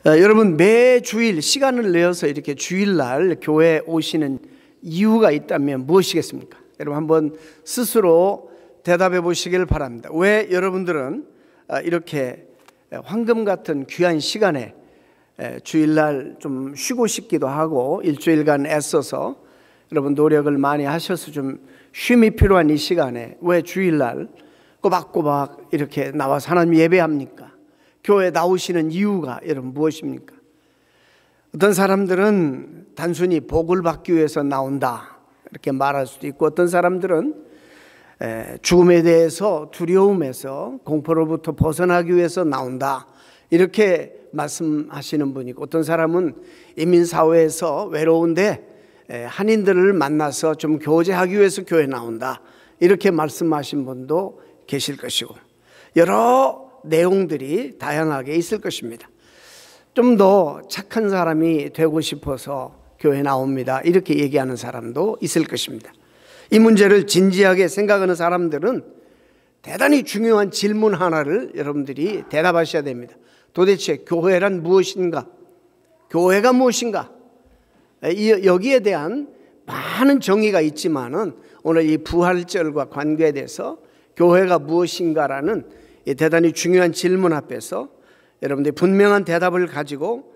여러분, 매 주일 시간을 내어서 이렇게 주일날 교회에 오시는 이유가 있다면 무엇이겠습니까? 여러분 한번 스스로 대답해 보시길 바랍니다. 왜 여러분들은 이렇게 황금 같은 귀한 시간에 주일날 좀 쉬고 싶기도 하고 일주일간 애써서 여러분 노력을 많이 하셔서 좀 쉼이 필요한 이 시간에 왜 주일날 꼬박꼬박 이렇게 나와서 하나님 예배합니까? 교회에 나오시는 이유가 여러분 무엇입니까? 어떤 사람들은 단순히 복을 받기 위해서 나온다 이렇게 말할 수도 있고, 어떤 사람들은 죽음에 대해서 두려움에서 공포로부터 벗어나기 위해서 나온다 이렇게 말씀하시는 분이고, 어떤 사람은 이민사회에서 외로운데 한인들을 만나서 좀 교제하기 위해서 교회에 나온다 이렇게 말씀하신 분도 계실 것이고, 여러 내용들이 다양하게 있을 것입니다. 좀 더 착한 사람이 되고 싶어서 교회에 나옵니다 이렇게 얘기하는 사람도 있을 것입니다. 이 문제를 진지하게 생각하는 사람들은 대단히 중요한 질문 하나를 여러분들이 대답하셔야 됩니다. 도대체 교회란 무엇인가? 교회가 무엇인가? 여기에 대한 많은 정의가 있지만은 오늘 이 부활절과 관계돼서 교회가 무엇인가라는 대단히 중요한 질문 앞에서 여러분들이 분명한 대답을 가지고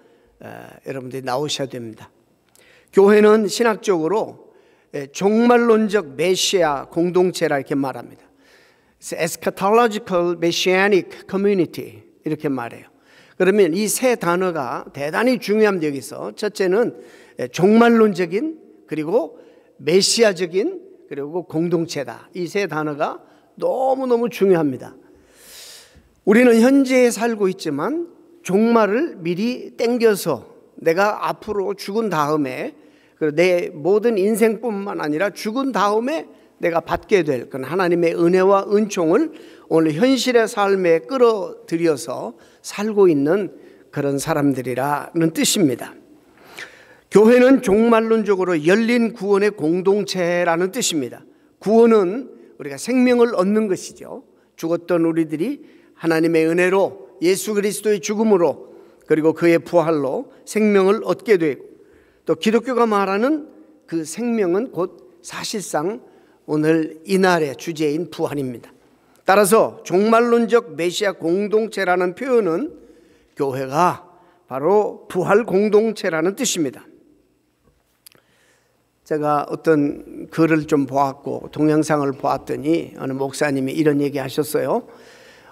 여러분들이 나오셔야 됩니다. 교회는 신학적으로 종말론적 메시아 공동체라 이렇게 말합니다. Eschatological Messianic Community 이렇게 말해요. 그러면 이 세 단어가 대단히 중요합니다. 여기서 첫째는 종말론적인, 그리고 메시아적인, 그리고 공동체다. 이 세 단어가 너무너무 중요합니다. 우리는 현재에 살고 있지만 종말을 미리 땡겨서 내가 앞으로 죽은 다음에, 내 모든 인생뿐만 아니라 죽은 다음에 내가 받게 될 그런 하나님의 은혜와 은총을 오늘 현실의 삶에 끌어들여서 살고 있는 그런 사람들이라는 뜻입니다. 교회는 종말론적으로 열린 구원의 공동체라는 뜻입니다. 구원은 우리가 생명을 얻는 것이죠. 죽었던 우리들이 하나님의 은혜로 예수 그리스도의 죽음으로 그리고 그의 부활로 생명을 얻게 되고, 또 기독교가 말하는 그 생명은 곧 사실상 오늘 이날의 주제인 부활입니다. 따라서 종말론적 메시아 공동체라는 표현은 교회가 바로 부활 공동체라는 뜻입니다. 제가 어떤 글을 좀 보았고 동영상을 보았더니 어느 목사님이 이런 얘기 하셨어요.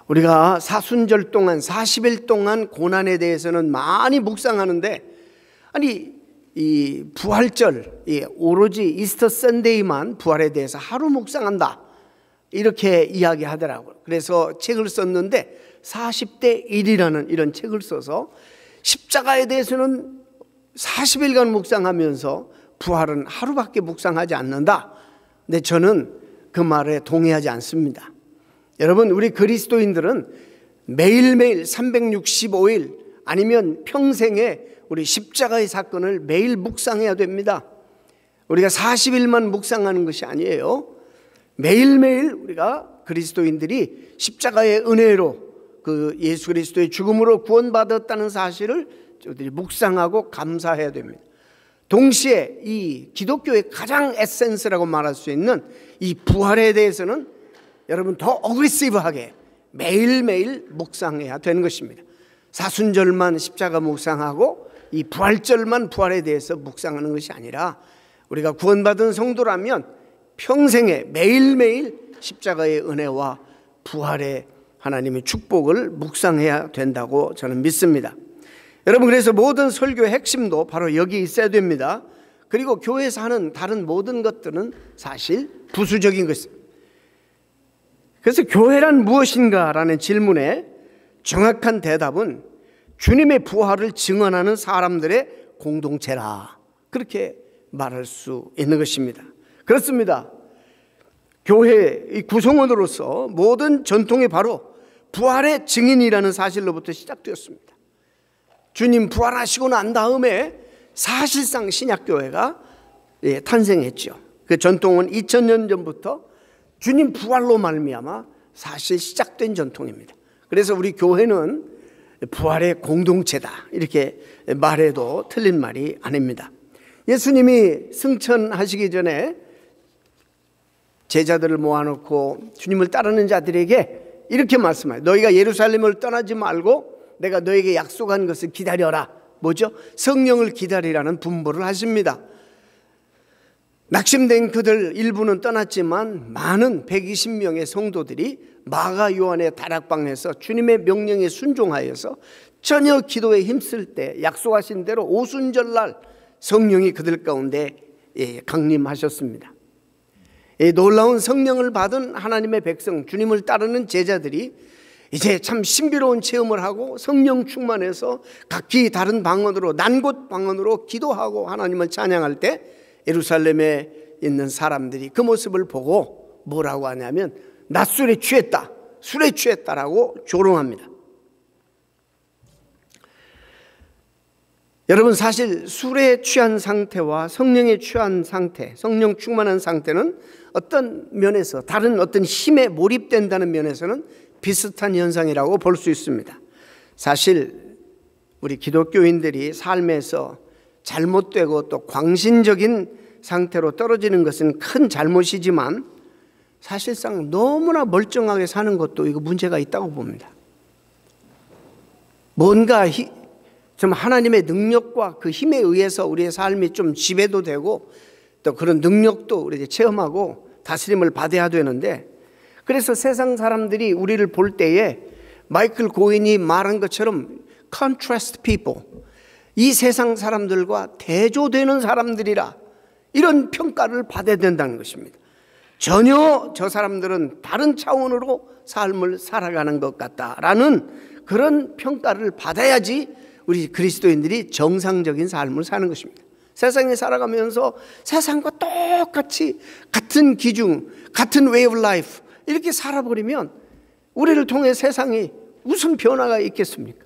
우리가 사순절 동안 40일 동안 고난에 대해서는 많이 묵상하는데, 아니 이 부활절, 오로지 이스터 선데이만 부활에 대해서 하루 묵상한다 이렇게 이야기하더라고요. 그래서 책을 썼는데 40대 1이라는 이런 책을 써서 십자가에 대해서는 40일간 묵상하면서 부활은 하루밖에 묵상하지 않는다. 근데 저는 그 말에 동의하지 않습니다. 여러분, 우리 그리스도인들은 매일매일 365일 아니면 평생에 우리 십자가의 사건을 매일 묵상해야 됩니다. 우리가 40일만 묵상하는 것이 아니에요. 매일매일 우리가 그리스도인들이 십자가의 은혜로 그 예수 그리스도의 죽음으로 구원받았다는 사실을 저희들이 묵상하고 감사해야 됩니다. 동시에 이 기독교의 가장 에센스라고 말할 수 있는 이 부활에 대해서는 여러분 더 어그레시브하게 매일매일 묵상해야 되는 것입니다. 사순절만 십자가 묵상하고 이 부활절만 부활에 대해서 묵상하는 것이 아니라, 우리가 구원받은 성도라면 평생에 매일매일 십자가의 은혜와 부활의 하나님의 축복을 묵상해야 된다고 저는 믿습니다. 여러분, 그래서 모든 설교의 핵심도 바로 여기 있어야 됩니다. 그리고 교회에서 하는 다른 모든 것들은 사실 부수적인 것입니다. 그래서 교회란 무엇인가라는 질문에 정확한 대답은 주님의 부활을 증언하는 사람들의 공동체라, 그렇게 말할 수 있는 것입니다. 그렇습니다. 교회의 구성원으로서 모든 전통이 바로 부활의 증인이라는 사실로부터 시작되었습니다. 주님 부활하시고 난 다음에 사실상 신약교회가 탄생했죠. 그 전통은 2000년 전부터 주님 부활로 말미암아 사실 시작된 전통입니다. 그래서 우리 교회는 부활의 공동체다 이렇게 말해도 틀린 말이 아닙니다. 예수님이 승천하시기 전에 제자들을 모아놓고 주님을 따르는 자들에게 이렇게 말씀해요. 너희가 예루살렘을 떠나지 말고 내가 너에게 약속한 것을 기다려라. 뭐죠? 성령을 기다리라는 분부를 하십니다. 낙심된 그들 일부는 떠났지만 많은 120명의 성도들이 마가 요한의 다락방에서 주님의 명령에 순종하여서 전혀 기도에 힘쓸 때 약속하신 대로 오순절날 성령이 그들 가운데 강림하셨습니다. 놀라운 성령을 받은 하나님의 백성, 주님을 따르는 제자들이 이제 참 신비로운 체험을 하고 성령 충만해서 각기 다른 방언으로 난곳 방언으로 기도하고 하나님을 찬양할 때 예루살렘에 있는 사람들이 그 모습을 보고 뭐라고 하냐면 낮술에 취했다, 술에 취했다라고 조롱합니다. 여러분, 사실 술에 취한 상태와 성령에 취한 상태, 성령 충만한 상태는 어떤 면에서 다른 어떤 힘에 몰입된다는 면에서는 비슷한 현상이라고 볼 수 있습니다. 사실 우리 기독교인들이 삶에서 잘못되고 또 광신적인 상태로 떨어지는 것은 큰 잘못이지만 사실상 너무나 멀쩡하게 사는 것도 이거 문제가 있다고 봅니다. 뭔가 좀 하나님의 능력과 그 힘에 의해서 우리의 삶이 좀 지배도 되고 또 그런 능력도 우리 체험하고 다스림을 받아야 되는데, 그래서 세상 사람들이 우리를 볼 때에 마이클 고인이 말한 것처럼 contrast people, 이 세상 사람들과 대조되는 사람들이라 이런 평가를 받아야 된다는 것입니다. 전혀 저 사람들은 다른 차원으로 삶을 살아가는 것 같다라는 그런 평가를 받아야지 우리 그리스도인들이 정상적인 삶을 사는 것입니다. 세상에 살아가면서 세상과 똑같이 같은 기준, 같은 way of life 이렇게 살아버리면 우리를 통해 세상이 무슨 변화가 있겠습니까?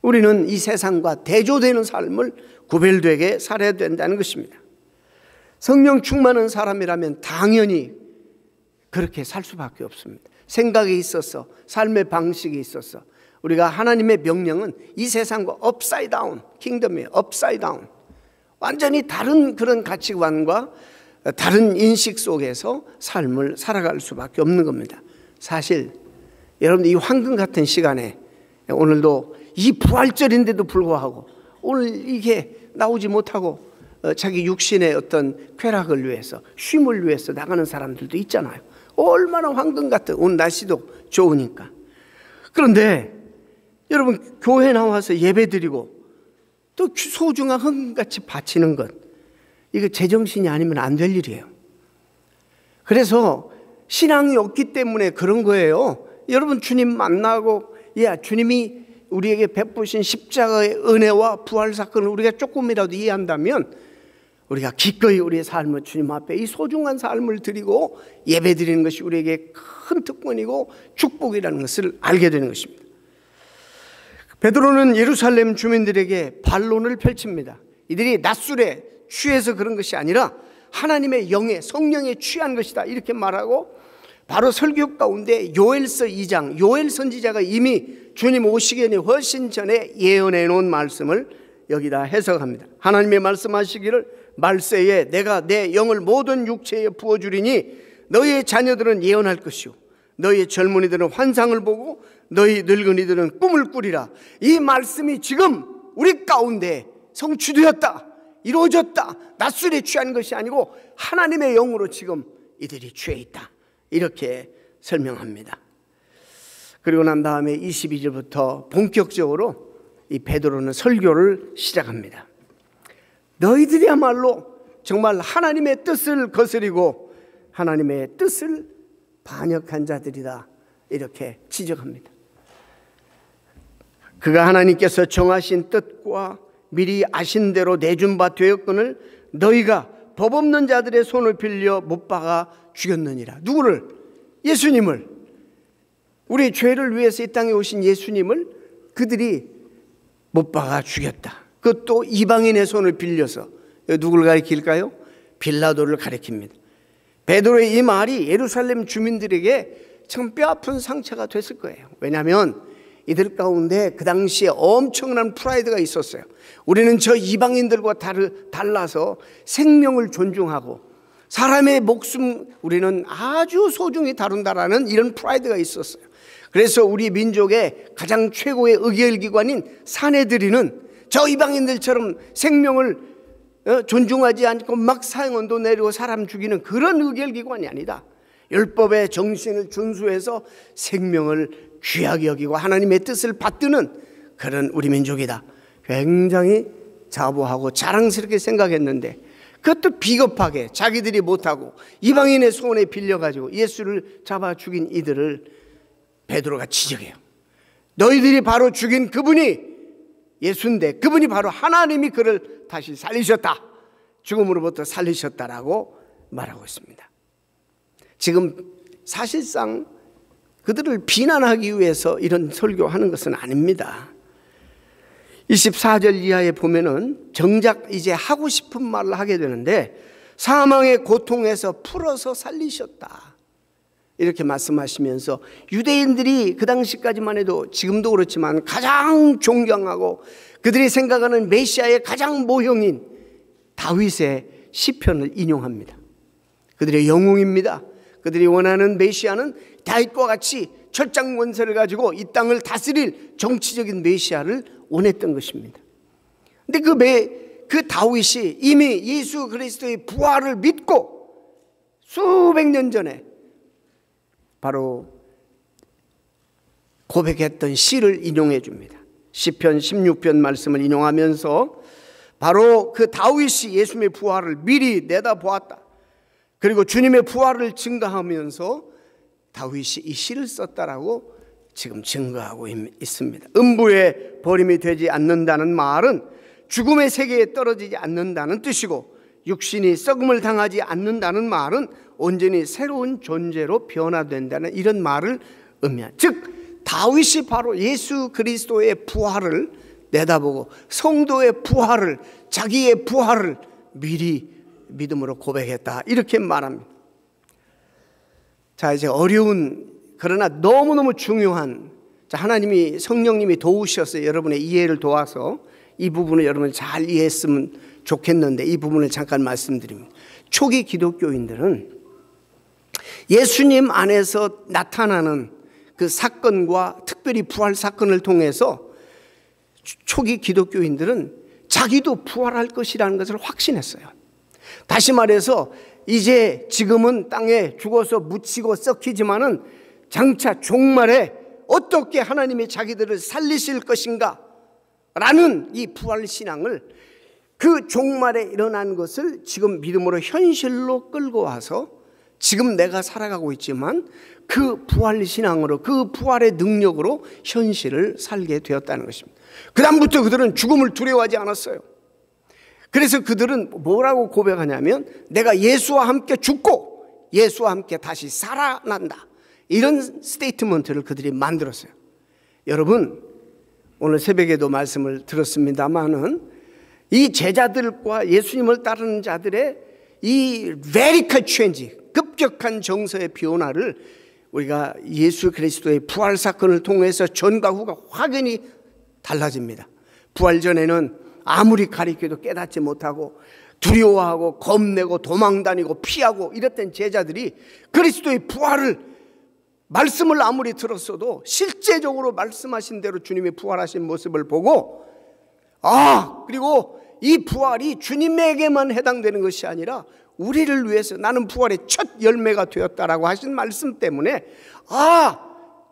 우리는 이 세상과 대조되는 삶을 구별되게 살아야 된다는 것입니다. 성령 충만한 사람이라면 당연히 그렇게 살 수밖에 없습니다. 생각이 있어서, 삶의 방식이 있어서 우리가 하나님의 명령은 이 세상과 업사이드 다운, 킹덤이에요. 업사이드 다운. 완전히 다른 그런 가치관과 다른 인식 속에서 삶을 살아갈 수밖에 없는 겁니다. 사실 여러분, 이 황금 같은 시간에 오늘도 이 부활절인데도 불구하고 오늘 이게 나오지 못하고 자기 육신의 어떤 쾌락을 위해서, 쉼을 위해서 나가는 사람들도 있잖아요. 얼마나 황금 같은, 오늘 날씨도 좋으니까. 그런데 여러분, 교회 나와서 예배드리고 또 소중한 헌금같이 바치는 것, 이거 제정신이 아니면 안 될 일이에요. 그래서 신앙이 없기 때문에 그런 거예요. 여러분, 주님 만나고 주님이 우리에게 베푸신 십자가의 은혜와 부활 사건을 우리가 조금이라도 이해한다면 우리가 기꺼이 우리의 삶을 주님 앞에 이 소중한 삶을 드리고 예배드리는 것이 우리에게 큰 특권이고 축복이라는 것을 알게 되는 것입니다. 베드로는 예루살렘 주민들에게 반론을 펼칩니다. 이들이 낮술에 취해서 그런 것이 아니라 하나님의 영에, 성령에 취한 것이다 이렇게 말하고, 바로 설교 가운데 요엘서 2장, 요엘 선지자가 이미 주님 오시기 전에 훨씬 전에 예언해 놓은 말씀을 여기다 해석합니다. 하나님의 말씀하시기를 말세에 내가 내 영을 모든 육체에 부어주리니 너희의 자녀들은 예언할 것이요 너희의 젊은이들은 환상을 보고 너희 늙은이들은 꿈을 꾸리라. 이 말씀이 지금 우리 가운데 성취되었다, 이루어졌다. 낮술에 취한 것이 아니고 하나님의 영으로 지금 이들이 취해 있다, 이렇게 설명합니다. 그리고 난 다음에 22절부터 본격적으로 이 베드로는 설교를 시작합니다. 너희들이야말로 정말 하나님의 뜻을 거스리고 하나님의 뜻을 반역한 자들이다, 이렇게 지적합니다. 그가 하나님께서 정하신 뜻과 미리 아신 대로 내준 바 되었거늘 너희가 법 없는 자들의 손을 빌려 못 박아 죽였느니라. 누구를? 예수님을. 우리 죄를 위해서 이 땅에 오신 예수님을 그들이 못 박아 죽였다. 그것도 이방인의 손을 빌려서. 누구를 가리킬까요? 빌라도를 가리킵니다. 베드로의 이 말이 예루살렘 주민들에게 참 뼈아픈 상처가 됐을 거예요. 왜냐하면 이들 가운데 그 당시에 엄청난 프라이드가 있었어요. 우리는 저 이방인들과 달라서 생명을 존중하고 사람의 목숨 우리는 아주 소중히 다룬다라는 이런 프라이드가 있었어요. 그래서 우리 민족의 가장 최고의 의결기관인 사내들이는 저 이방인들처럼 생명을 존중하지 않고 막 사형언도 내리고 사람 죽이는 그런 의결기관이 아니다. 율법의 정신을 준수해서 생명을 귀하게 여기고 하나님의 뜻을 받드는 그런 우리 민족이다. 굉장히 자부하고 자랑스럽게 생각했는데 그것도 비겁하게 자기들이 못하고 이방인의 손에 빌려가지고 예수를 잡아 죽인 이들을 베드로가 지적해요. 너희들이 바로 죽인 그분이 예수인데 그분이 바로 하나님이 그를 다시 살리셨다. 죽음으로부터 살리셨다라고 말하고 있습니다. 지금 사실상 그들을 비난하기 위해서 이런 설교하는 것은 아닙니다. 24절 이하에 보면은 정작 이제 하고 싶은 말을 하게 되는데 사망의 고통에서 풀어서 살리셨다. 이렇게 말씀하시면서 유대인들이 그 당시까지만 해도 지금도 그렇지만 가장 존경하고 그들이 생각하는 메시아의 가장 모형인 다윗의 시편을 인용합니다. 그들의 영웅입니다. 그들이 원하는 메시아는 다윗과 같이 철장 권세를 가지고 이 땅을 다스릴 정치적인 메시아를 원했던 것입니다. 근데 그 다윗이 이미 예수 그리스도의 부활을 믿고 수백 년 전에 바로 고백했던 시를 인용해 줍니다. 시편 16편 말씀을 인용하면서 바로 그 다윗이 예수님의 부활을 미리 내다보았다. 그리고 주님의 부활을 증거하면서 다윗이 이 시를 썼다라고 지금 증거하고 있습니다. 음부에 버림이 되지 않는다는 말은 죽음의 세계에 떨어지지 않는다는 뜻이고 육신이 썩음을 당하지 않는다는 말은 온전히 새로운 존재로 변화된다는 이런 말을 의미한, 즉 다윗이 바로 예수 그리스도의 부활을 내다보고 성도의 부활을, 자기의 부활을 미리 믿음으로 고백했다, 이렇게 말합니다. 자, 이제 어려운 그러나 너무너무 중요한, 하나님이 성령님이 도우셔서 여러분의 이해를 도와서 이 부분을 여러분 잘 이해했으면 좋겠는데 이 부분을 잠깐 말씀드립니다. 초기 기독교인들은 예수님 안에서 나타나는 그 사건과 특별히 부활 사건을 통해서 초기 기독교인들은 자기도 부활할 것이라는 것을 확신했어요. 다시 말해서 이제 지금은 땅에 죽어서 묻히고 썩히지만은 장차 종말에 어떻게 하나님이 자기들을 살리실 것인가 라는 이 부활 신앙을, 그 종말에 일어난 것을 지금 믿음으로 현실로 끌고 와서 지금 내가 살아가고 있지만 그 부활 신앙으로, 그 부활의 능력으로 현실을 살게 되었다는 것입니다. 그 다음부터 그들은 죽음을 두려워하지 않았어요. 그래서 그들은 뭐라고 고백하냐면 내가 예수와 함께 죽고 예수와 함께 다시 살아난다, 이런 스테이트먼트를 그들이 만들었어요. 여러분, 오늘 새벽에도 말씀을 들었습니다마는 이 제자들과 예수님을 따르는 자들의 이 radical change, 급격한 정서의 변화를 우리가 예수 그리스도의 부활 사건을 통해서 전과 후가 확연히 달라집니다. 부활 전에는 아무리 가르쳐도 깨닫지 못하고 두려워하고 겁내고 도망다니고 피하고 이랬던 제자들이 그리스도의 부활을, 말씀을 아무리 들었어도 실제적으로 말씀하신 대로 주님이 부활하신 모습을 보고, 그리고 이 부활이 주님에게만 해당되는 것이 아니라 우리를 위해서 나는 부활의 첫 열매가 되었다라고 하신 말씀 때문에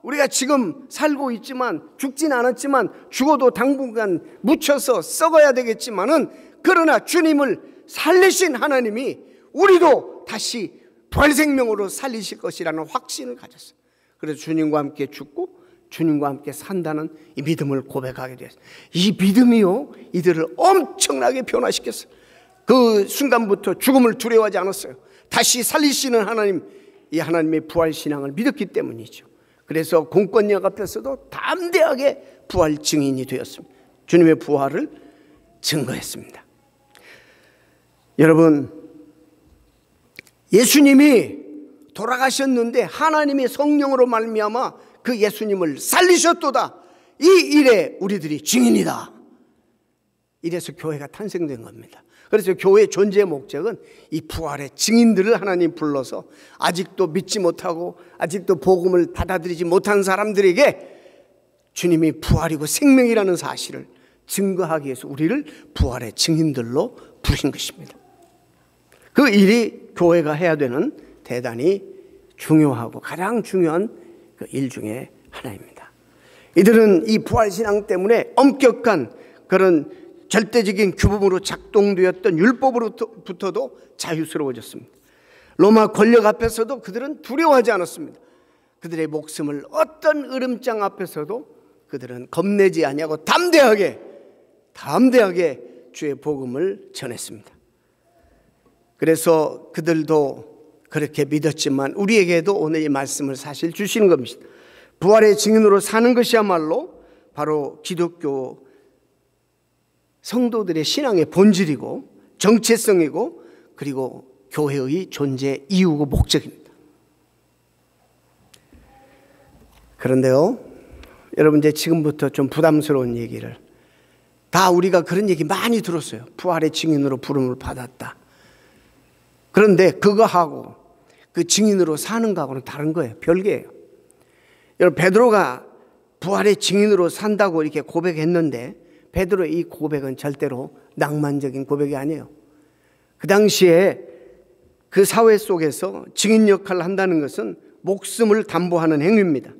우리가 지금 살고 있지만, 죽진 않았지만 죽어도 당분간 묻혀서 썩어야 되겠지만은, 그러나 주님을 살리신 하나님이 우리도 다시 부활생명으로 살리실 것이라는 확신을 가졌어요. 그래서 주님과 함께 죽고 주님과 함께 산다는 이 믿음을 고백하게 되었어요. 이 믿음이요, 이들을 엄청나게 변화시켰어요. 그 순간부터 죽음을 두려워하지 않았어요. 다시 살리시는 하나님, 이 하나님의 부활신앙을 믿었기 때문이죠. 그래서 공권력 앞에서도 담대하게 부활 증인이 되었습니다. 주님의 부활을 증거했습니다. 여러분, 예수님이 돌아가셨는데 하나님의 성령으로 말미암아 그 예수님을 살리셨도다, 이 일에 우리들이 증인이다. 이래서 교회가 탄생된 겁니다. 그래서 교회의 존재의 목적은 이 부활의 증인들을 하나님 불러서 아직도 믿지 못하고 아직도 복음을 받아들이지 못한 사람들에게 주님이 부활이고 생명이라는 사실을 증거하기 위해서 우리를 부활의 증인들로 부르신 것입니다. 그 일이 교회가 해야 되는 대단히 중요하고 가장 중요한 그 일 중에 하나입니다. 이들은 이 부활신앙 때문에 엄격한 그런 절대적인 규범으로 작동되었던 율법으로부터도 자유스러워졌습니다. 로마 권력 앞에서도 그들은 두려워하지 않았습니다. 그들의 목숨을 어떤 으름장 앞에서도 그들은 겁내지 아니하고 담대하게 주의 복음을 전했습니다. 그래서 그들도 그렇게 믿었지만 우리에게도 오늘 이 말씀을 사실 주시는 겁니다. 부활의 증인으로 사는 것이야말로 바로 기독교 성도들의 신앙의 본질이고 정체성이고 그리고 교회의 존재 이유고 목적입니다. 그런데요, 여러분 이제 지금부터 좀 부담스러운 얘기를, 다 우리가 그런 얘기 많이 들었어요. 부활의 증인으로 부름을 받았다. 그런데 그거하고 그 증인으로 사는 거하고는 다른 거예요. 별개예요. 여러분, 베드로가 부활의 증인으로 산다고 이렇게 고백했는데 베드로의 이 고백은 절대로 낭만적인 고백이 아니에요. 그 당시에 그 사회 속에서 증인 역할을 한다는 것은 목숨을 담보하는 행위입니다.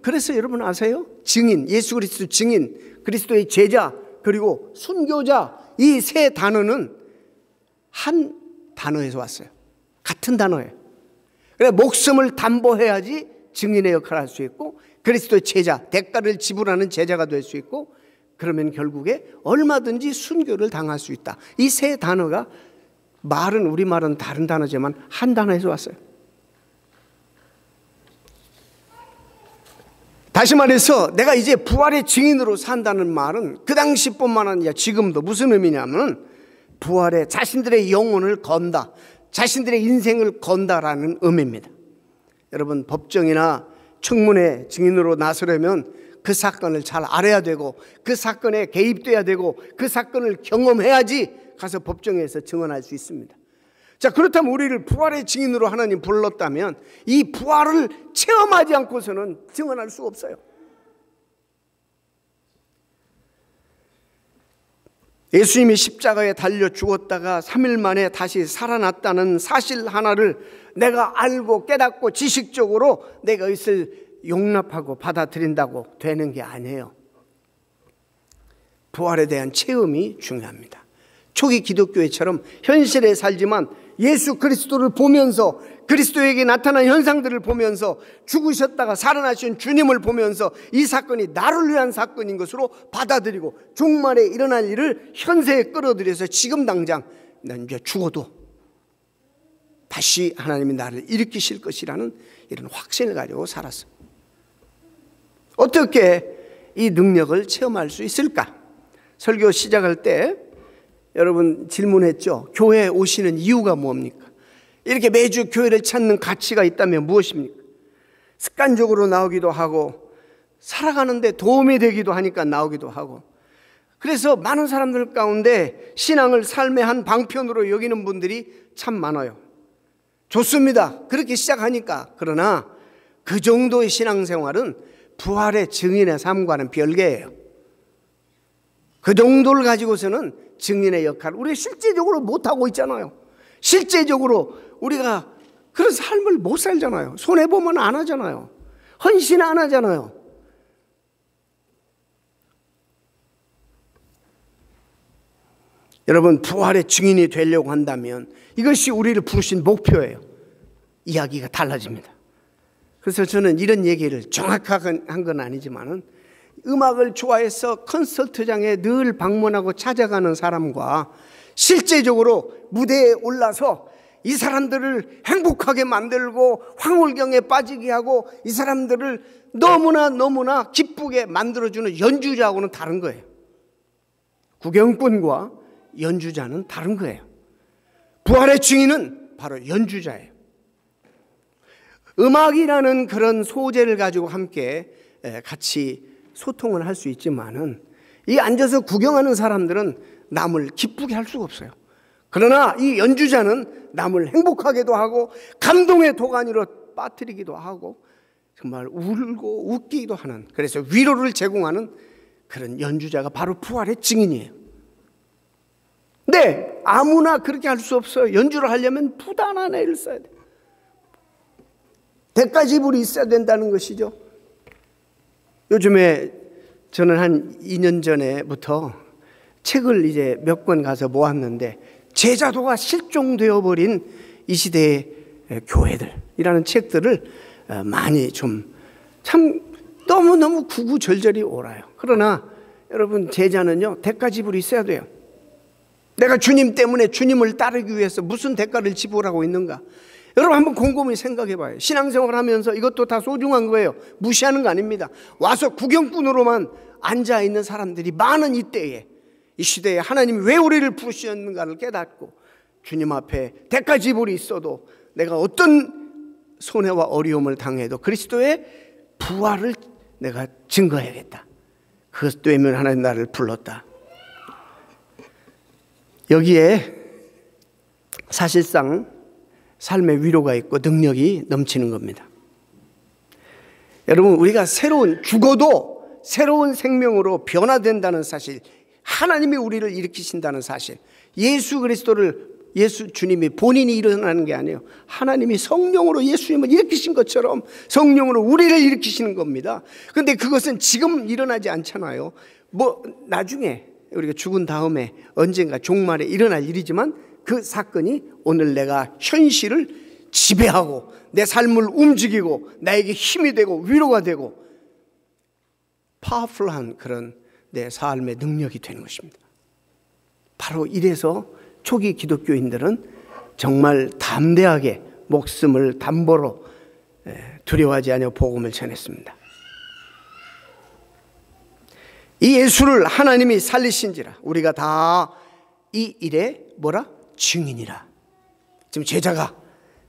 그래서 여러분 아세요? 증인, 예수 그리스도 증인, 그리스도의 제자, 그리고 순교자, 이 세 단어는 한 단어에서 왔어요. 같은 단어예요. 그래, 목숨을 담보해야지 증인의 역할을 할 수 있고 그리스도의 제자, 대가를 지불하는 제자가 될 수 있고 그러면 결국에 얼마든지 순교를 당할 수 있다. 이 세 단어가 말은 우리말은 다른 단어지만 한 단어에서 왔어요. 다시 말해서 내가 이제 부활의 증인으로 산다는 말은 그 당시뿐만 아니라 지금도 무슨 의미냐면 부활에 자신들의 영혼을 건다, 자신들의 인생을 건다라는 의미입니다. 여러분, 법정이나 청문회 증인으로 나서려면 그 사건을 잘 알아야 되고 그 사건에 개입돼야 되고 그 사건을 경험해야지 가서 법정에서 증언할 수 있습니다. 자, 그렇다면 우리를 부활의 증인으로 하나님 불렀다면 이 부활을 체험하지 않고서는 증언할 수 없어요. 예수님이 십자가에 달려 죽었다가 3일 만에 다시 살아났다는 사실 하나를 내가 알고 깨닫고 지식적으로 내가 이것을 용납하고 받아들인다고 되는 게 아니에요. 부활에 대한 체험이 중요합니다. 초기 기독교회처럼 현실에 살지만 예수 그리스도를 보면서 그리스도에게 나타난 현상들을 보면서 죽으셨다가 살아나신 주님을 보면서 이 사건이 나를 위한 사건인 것으로 받아들이고 종말에 일어날 일을 현세에 끌어들여서 지금 당장 난 이제 죽어도 다시 하나님이 나를 일으키실 것이라는 이런 확신을 가지고 살았어요. 어떻게 이 능력을 체험할 수 있을까? 설교 시작할 때 여러분 질문했죠. 교회에 오시는 이유가 뭡니까? 이렇게 매주 교회를 찾는 가치가 있다면 무엇입니까? 습관적으로 나오기도 하고 살아가는데 도움이 되기도 하니까 나오기도 하고, 그래서 많은 사람들 가운데 신앙을 삶의 한 방편으로 여기는 분들이 참 많아요. 좋습니다. 그렇게 시작하니까. 그러나 그 정도의 신앙생활은 부활의 증인의 삶과는 별개예요. 그 정도를 가지고서는 증인의 역할을 우리가 실제적으로 못하고 있잖아요. 실제적으로 우리가 그런 삶을 못 살잖아요. 손해보면 안 하잖아요. 헌신 안 하잖아요. 여러분, 부활의 증인이 되려고 한다면 이것이 우리를 부르신 목표예요. 이야기가 달라집니다. 그래서 저는 이런 얘기를 정확하게 한 건 아니지만은 음악을 좋아해서 콘서트장에 늘 방문하고 찾아가는 사람과 실제적으로 무대에 올라서 이 사람들을 행복하게 만들고 황홀경에 빠지게 하고 이 사람들을 너무나 기쁘게 만들어주는 연주자하고는 다른 거예요. 구경꾼과 연주자는 다른 거예요. 부활의 증인은 바로 연주자예요. 음악이라는 그런 소재를 가지고 함께 같이 소통을 할 수 있지만은 이 앉아서 구경하는 사람들은 남을 기쁘게 할 수가 없어요. 그러나 이 연주자는 남을 행복하게도 하고 감동의 도가니로 빠뜨리기도 하고 정말 울고 웃기도 하는, 그래서 위로를 제공하는 그런 연주자가 바로 부활의 증인이에요. 근데 아무나 그렇게 할 수 없어요. 연주를 하려면 부단한 애를 써야 돼요. 대가지불이 있어야 된다는 것이죠. 요즘에 저는 한 2년 전에부터 책을 이제 몇 권 가서 모았는데, 제자도가 실종되어 버린 이 시대의 교회들이라는 책들을 많이 좀 참 너무너무 구구절절히 옳아요. 그러나 여러분, 제자는요 대가지불이 있어야 돼요. 내가 주님 때문에 주님을 따르기 위해서 무슨 대가를 지불하고 있는가? 여러분 한번 곰곰이 생각해 봐요. 신앙생활 하면서 이것도 다 소중한 거예요. 무시하는 거 아닙니다. 와서 구경꾼으로만 앉아있는 사람들이 많은 이때에, 이 시대에 하나님이 왜 우리를 부르셨는가를 깨닫고 주님 앞에 대가지불이 있어도 내가 어떤 손해와 어려움을 당해도 그리스도의 부활을 내가 증거해야겠다. 그것 때문에 하나님 나를 불렀다. 여기에 사실상 삶의 위로가 있고 능력이 넘치는 겁니다. 여러분, 우리가 죽어도 새로운 생명으로 변화된다는 사실, 하나님이 우리를 일으키신다는 사실, 예수 주님이 본인이 일어나는 게 아니에요. 하나님이 성령으로 예수님을 일으키신 것처럼 성령으로 우리를 일으키시는 겁니다. 그런데 그것은 지금 일어나지 않잖아요. 나중에 우리가 죽은 다음에 언젠가 종말에 일어날 일이지만, 그 사건이 오늘 내가 현실을 지배하고 내 삶을 움직이고 나에게 힘이 되고 위로가 되고 파워풀한 그런 내 삶의 능력이 되는 것입니다. 바로 이래서 초기 기독교인들은 정말 담대하게 목숨을 담보로 두려워하지 않으며 복음을 전했습니다. 이 예수를 하나님이 살리신지라 우리가 다 이 일에 증인이라. 지금 제자가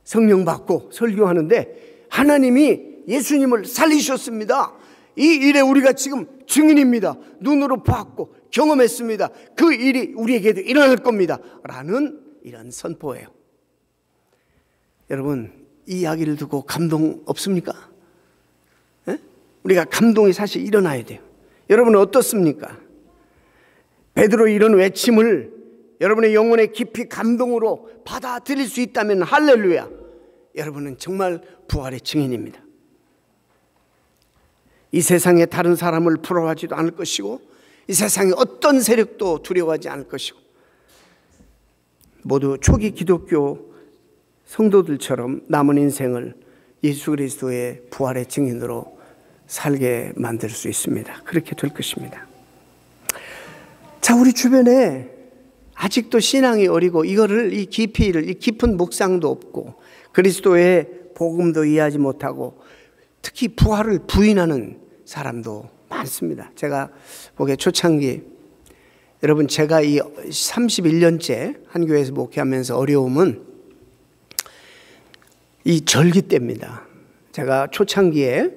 성령 받고 설교하는데 하나님이 예수님을 살리셨습니다. 이 일에 우리가 지금 증인입니다. 눈으로 봤고 경험했습니다. 그 일이 우리에게도 일어날 겁니다. 라는 이런 선포예요. 여러분, 이 이야기를 듣고 감동 없습니까? 에? 우리가 감동이 사실 일어나야 돼요. 여러분은 어떻습니까? 베드로의 이런 외침을 여러분의 영혼의 깊이 감동으로 받아들일 수 있다면 할렐루야. 여러분은 정말 부활의 증인입니다. 이 세상에 다른 사람을 부러워하지도 않을 것이고, 이 세상에 어떤 세력도 두려워하지 않을 것이고, 모두 초기 기독교 성도들처럼 남은 인생을 예수 그리스도의 부활의 증인으로 살게 만들 수 있습니다. 그렇게 될 것입니다. 자, 우리 주변에 아직도 신앙이 어리고 이 깊은 묵상도 없고 그리스도의 복음도 이해하지 못하고 특히 부활을 부인하는 사람도 많습니다. 제가 보기에 초창기, 여러분 제가 이 31년째 한 교회에서 목회하면서 어려움은 이 절기 때입니다. 제가 초창기에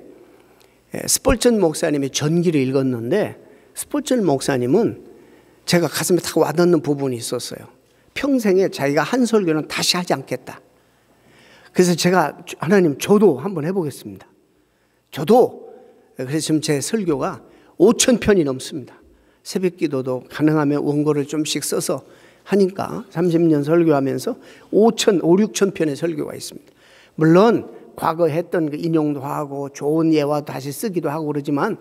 스폴전 목사님의 전기를 읽었는데, 스폴전 목사님은 제가 가슴에 탁 와닿는 부분이 있었어요. 평생에 자기가 한 설교는 다시 하지 않겠다. 그래서 제가 하나님 저도 한번 해보겠습니다. 그래서 지금 제 설교가 5,000편이 넘습니다. 새벽기도도 가능하면 원고를 좀씩 써서 하니까 30년 설교하면서 6천 편의 설교가 있습니다. 물론 과거 했던 그 인용도 하고 좋은 예화도 다시 쓰기도 하고 그러지만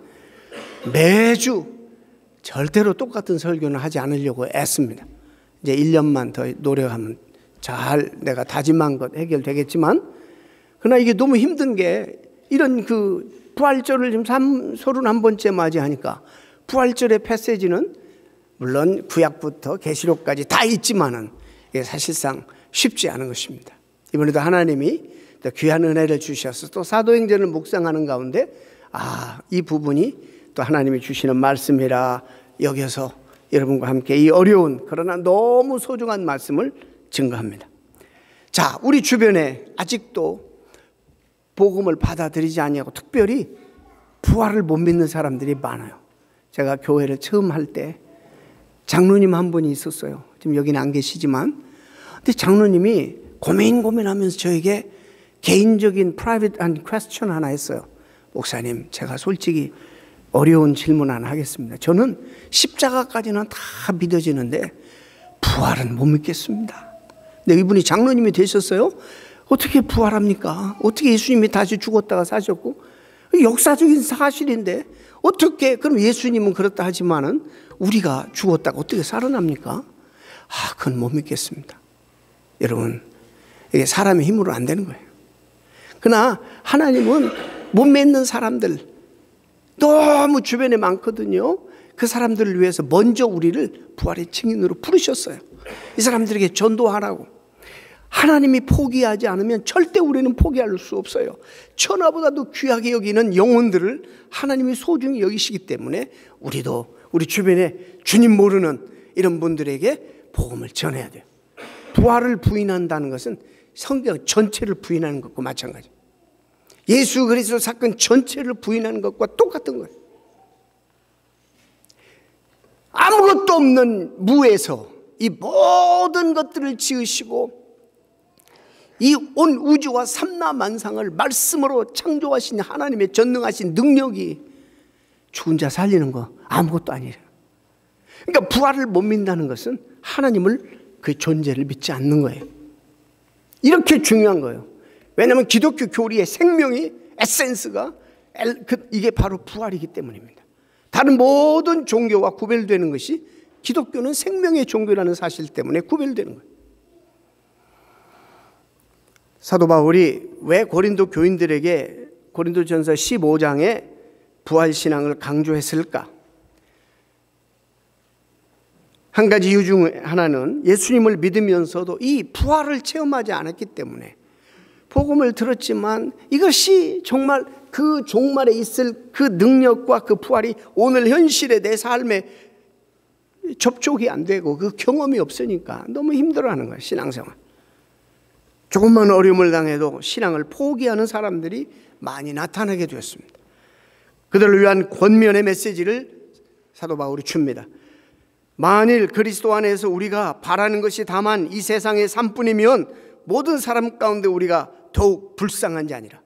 매주 절대로 똑같은 설교는 하지 않으려고 애씁니다. 이제 1년만 더 노력하면 잘 내가 다짐한 것 해결되겠지만, 그러나 이게 너무 힘든 게 이런 그 부활절을 지금 31번째 맞이하니까 부활절의 패시지는 물론 구약부터 계시록까지 다 있지만은 이게 사실상 쉽지 않은 것입니다. 이번에도 하나님이 또 귀한 은혜를 주셔서 또 사도행전을 묵상하는 가운데 이 부분이 또 하나님이 주시는 말씀이라 여겨서 여러분과 함께 이 어려운 그러나 너무 소중한 말씀을 증거합니다. 자, 우리 주변에 아직도 복음을 받아들이지 아니하고 특별히 부활을 못 믿는 사람들이 많아요. 제가 교회를 처음 할 때 장로님 한 분이 있었어요. 지금 여기는 안 계시지만, 근데 장로님이 고민하면서 저에게 개인적인 프라이빗한 퀘스천 하나 했어요. 목사님, 제가 솔직히 어려운 질문 하나 하겠습니다. 저는 십자가까지는 다 믿어지는데 부활은 못 믿겠습니다. 근데 이분이 장로님이 되셨어요. 어떻게 부활합니까? 어떻게 예수님이 다시 죽었다가 사셨고, 역사적인 사실인데 어떻게, 그럼 예수님은 그렇다 하지만은 우리가 죽었다가 어떻게 살아납니까? 그건 못 믿겠습니다. 여러분, 이게 사람의 힘으로 안 되는 거예요. 그러나 하나님은 못 믿는 사람들 너무 주변에 많거든요. 그 사람들을 위해서 먼저 우리를 부활의 증인으로 부르셨어요. 이 사람들에게 전도하라고. 하나님이 포기하지 않으면 절대 우리는 포기할 수 없어요. 천하보다도 귀하게 여기는 영혼들을 하나님이 소중히 여기시기 때문에 우리도 우리 주변에 주님 모르는 이런 분들에게 복음을 전해야 돼요. 부활을 부인한다는 것은 성경 전체를 부인하는 것과 마찬가지예요. 예수 그리스도 사건 전체를 부인하는 것과 똑같은 거예요. 아무것도 없는 무에서 이 모든 것들을 지으시고 이 온 우주와 삼라만상을 말씀으로 창조하신 하나님의 전능하신 능력이 죽은 자 살리는 거 아무것도 아니에요. 그러니까 부활을 못 믿는다는 것은 하나님을, 그 존재를 믿지 않는 거예요. 이렇게 중요한 거예요. 왜냐하면 기독교 교리의 생명이, 에센스가 이게 바로 부활이기 때문입니다. 다른 모든 종교와 구별되는 것이 기독교는 생명의 종교라는 사실 때문에 구별되는 거예요. 사도 바울이 왜 고린도 교인들에게 고린도전서 15장에 부활신앙을 강조했을까? 한 가지 이유 중 하나는 예수님을 믿으면서도 이 부활을 체험하지 않았기 때문에, 복음을 들었지만 이것이 정말 그 종말에 있을 그 능력과 그 부활이 오늘 현실의 내 삶에 접촉이 안 되고 그 경험이 없으니까 너무 힘들어하는 거예요. 신앙생활. 조금만 어려움을 당해도 신앙을 포기하는 사람들이 많이 나타나게 되었습니다. 그들을 위한 권면의 메시지를 사도 바울이 줍니다. 만일 그리스도 안에서 우리가 바라는 것이 다만 이 세상의 삶뿐이면 모든 사람 가운데 우리가 더욱 불쌍한 자니라.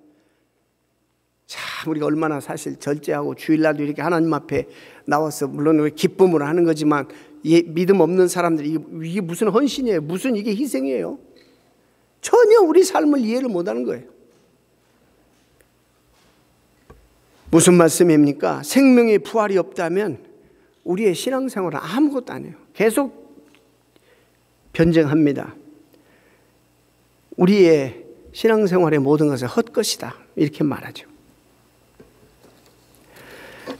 참, 우리가 얼마나 사실 절제하고 주일날도 이렇게 하나님 앞에 나와서 물론 기쁨으로 하는 거지만, 믿음 없는 사람들이 이게 무슨 헌신이에요? 무슨 이게 희생이에요? 전혀 우리 삶을 이해를 못하는 거예요. 무슨 말씀입니까? 생명의 부활이 없다면 우리의 신앙생활은 아무것도 아니에요. 계속 변증합니다. 우리의 신앙생활의 모든 것은 헛것이다, 이렇게 말하죠.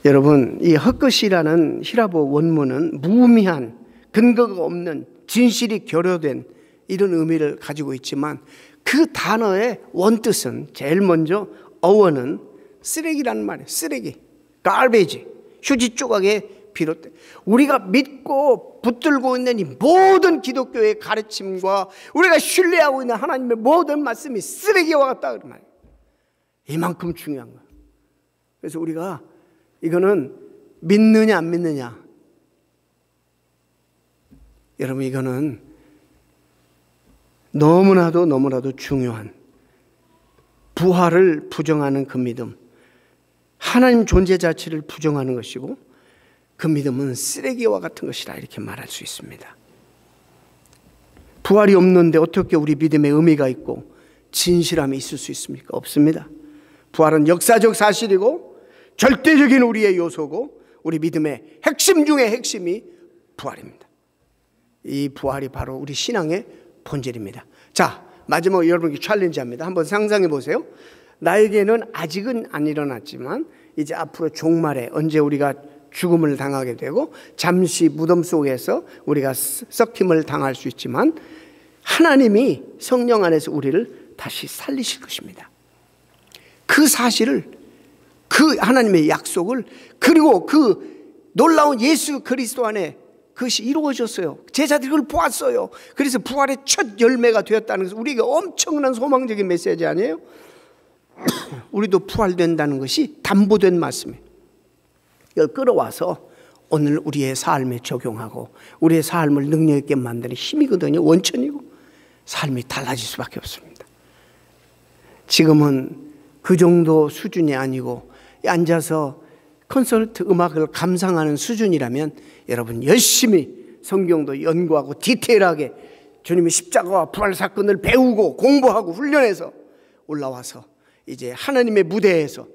여러분, 이 헛것이라는 히라보 원문은 무의미한, 근거가 없는, 진실이 결여된 이런 의미를 가지고 있지만, 그 단어의 원뜻은 제일 먼저 어원은 쓰레기라는 말이에요. 쓰레기, garbage, 휴지 조각에 비롯돼 우리가 믿고 붙들고 있는 이 모든 기독교의 가르침과 우리가 신뢰하고 있는 하나님의 모든 말씀이 쓰레기와 같다, 그런 말이에요. 이만큼 중요한 거예요. 그래서 우리가 이거는 믿느냐 안 믿느냐, 여러분, 이거는 너무나도 중요한, 부활을 부정하는 그 믿음, 하나님 존재 자체를 부정하는 것이고, 그 믿음은 쓰레기와 같은 것이라 이렇게 말할 수 있습니다. 부활이 없는데 어떻게 우리 믿음에 의미가 있고 진실함이 있을 수 있습니까? 없습니다. 부활은 역사적 사실이고 절대적인 우리의 요소고, 우리 믿음의 핵심 중의 핵심이 부활입니다. 이 부활이 바로 우리 신앙의 본질입니다. 자, 마지막 여러분께 챌린지합니다. 한번 상상해 보세요. 나에게는 아직은 안 일어났지만 이제 앞으로 종말에 언제 우리가 죽음을 당하게 되고 잠시 무덤 속에서 우리가 썩힘을 당할 수 있지만, 하나님이 성령 안에서 우리를 다시 살리실 것입니다. 그 사실을, 그 하나님의 약속을, 그리고 그 놀라운 예수 그리스도 안에 그것이 이루어졌어요. 제자들이 그걸 보았어요. 그래서 부활의 첫 열매가 되었다는 것은 우리에게 엄청난 소망적인 메시지 아니에요? 우리도 부활된다는 것이 담보된 말씀이에요. 이걸 끌어와서 오늘 우리의 삶에 적용하고 우리의 삶을 능력 있게 만드는 힘이거든요. 원천이고 삶이 달라질 수밖에 없습니다. 지금은 그 정도 수준이 아니고 앉아서 콘서트 음악을 감상하는 수준이라면 여러분 열심히 성경도 연구하고 디테일하게 주님의 십자가와 부활 사건을 배우고 공부하고 훈련해서 올라와서 이제 하나님의 무대에서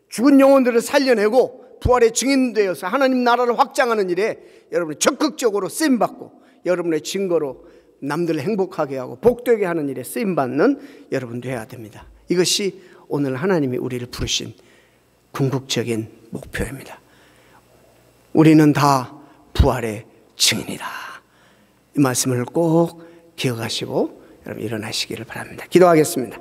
죽은 영혼들을 살려내고 부활의 증인되어서 하나님 나라를 확장하는 일에 여러분이 적극적으로 쓰임받고 여러분의 증거로 남들을 행복하게 하고 복되게 하는 일에 쓰임받는 여러분 되어야 됩니다. 이것이 오늘 하나님이 우리를 부르신 궁극적인 목표입니다. 우리는 다 부활의 증인이다. 이 말씀을 꼭 기억하시고 여러분 일어나시기를 바랍니다. 기도하겠습니다.